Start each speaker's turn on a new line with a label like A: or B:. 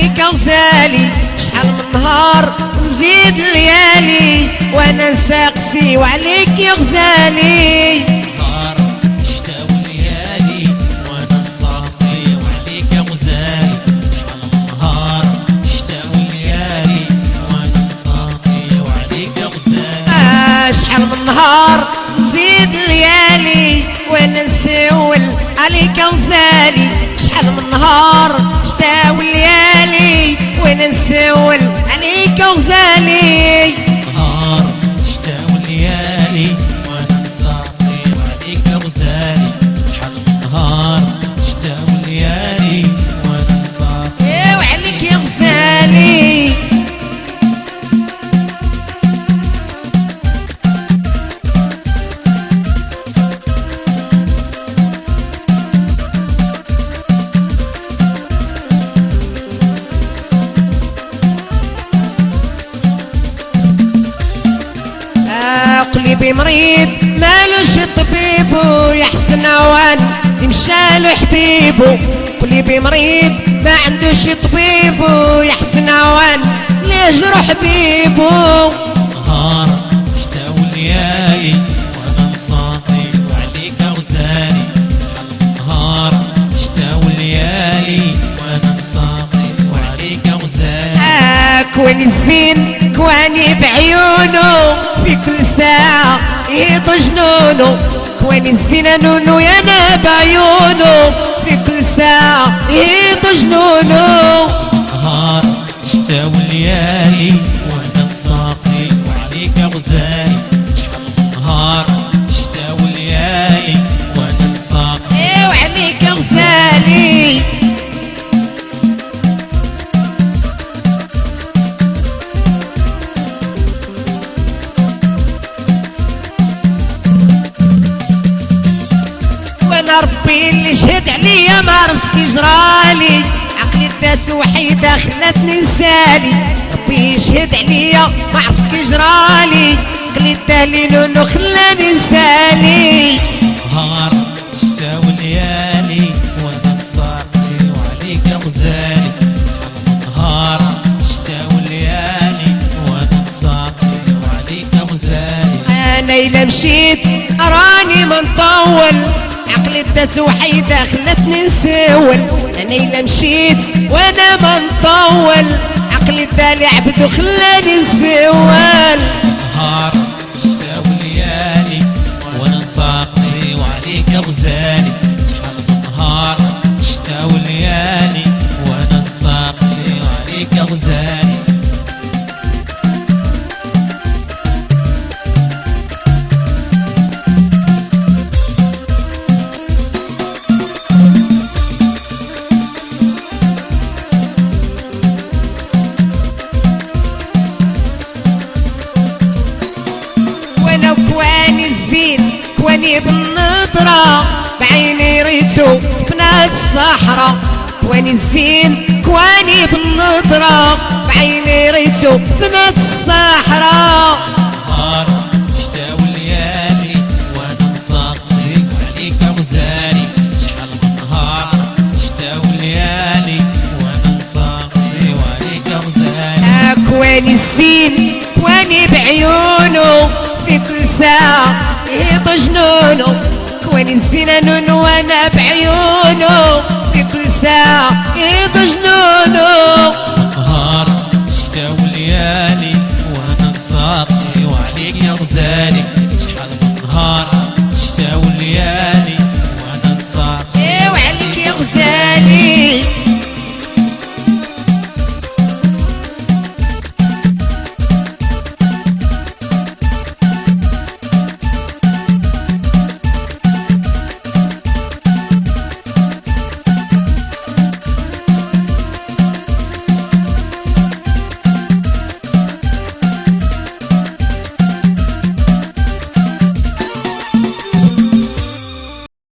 A: عليك غزالي، شحال من نهار نزيد الليالي وانا نسقسي وعليك يا غزالي.
B: نهار شتا وليالي وانا نسقسي وعليك يا غزالي، شحال من نهار شتا وليالي وانا نسقسي وعليك يا غزالي.
A: شحال من نهار نزيد الليالي وانا نسول عليك غزالي، شحال من نهار شتا وليالي وانا نسول عليك غزالي.
B: نهار شتا وليالي وانا نسقسي وعليك يا غزالي، شحال من نهار شتا وليالي وانا نسقسي
A: وعليك يا غزالي. قلبي مريض مالوش طبيبو، يحسن وان يمشالو حبيبو. قلبي مريض ما عندوش طبيبو، يحسن وان ليجرح حبيبو.
B: نهار شتا وليالي وانا نسقسي وعليك يا غزالي، شحال من نهار شتا وليالي وانا نسقسي وعليك يا غزالي.
A: كواني الزين كواني بعيونو في كل ساعة يهيط جنونو، كواني الزين نونو يا انا بعيونو في كل ساعة يهيط جنونو.
B: نهار شتا وليالي وانا نسقسي وعليك يا غزالي، شحال من نهار شتا وليالي وانا نسقسي
A: وعليك يا غزالي. وانا ربي اللي شهد عليا ما عرفت كي جرالي، عقلي ذات وحيدة خلاتني نسالي. ربي يشهد عليا ما عرفت كي جرالي، عقلي ذالي نونو خلاني نسالي.
B: نهار شتا وليالي وانا نسقسي وعليك يا غزالي، شحال من نهار شتا وليالي وانا نسقسي وعليك يا غزالي.
A: انا الا مشيت راني ما نطول، عقلي ذات وحيدة خلتني نسول. انا الا مشيت وانا ما نطول، عقلي ذالي عبد وخلاني نسول.
B: نهار شتا وليالي وانا نسقسي وعليك يا غزالي، شحال من نهار شتا وليالي وانا نسقسي وعليك يا غزالي.
A: كواني الزين كواني بالنظرة بعيني ريتو بنات الصحراء، كواني الزين كواني بالنظرة بعيني ريتو بنات الصحراء.
B: نهار شتا وليالي وانا نسقسي وعليك يا غزالي، شحال من نهار شتا وليالي وانا نسقسي وعليك يا غزالي.
A: كواني الزين كواني بعيونو في كل ساعة يهيط جنونو، كواني الزين نونو وانا بعيونو في كل ساعة يهيط جنونو.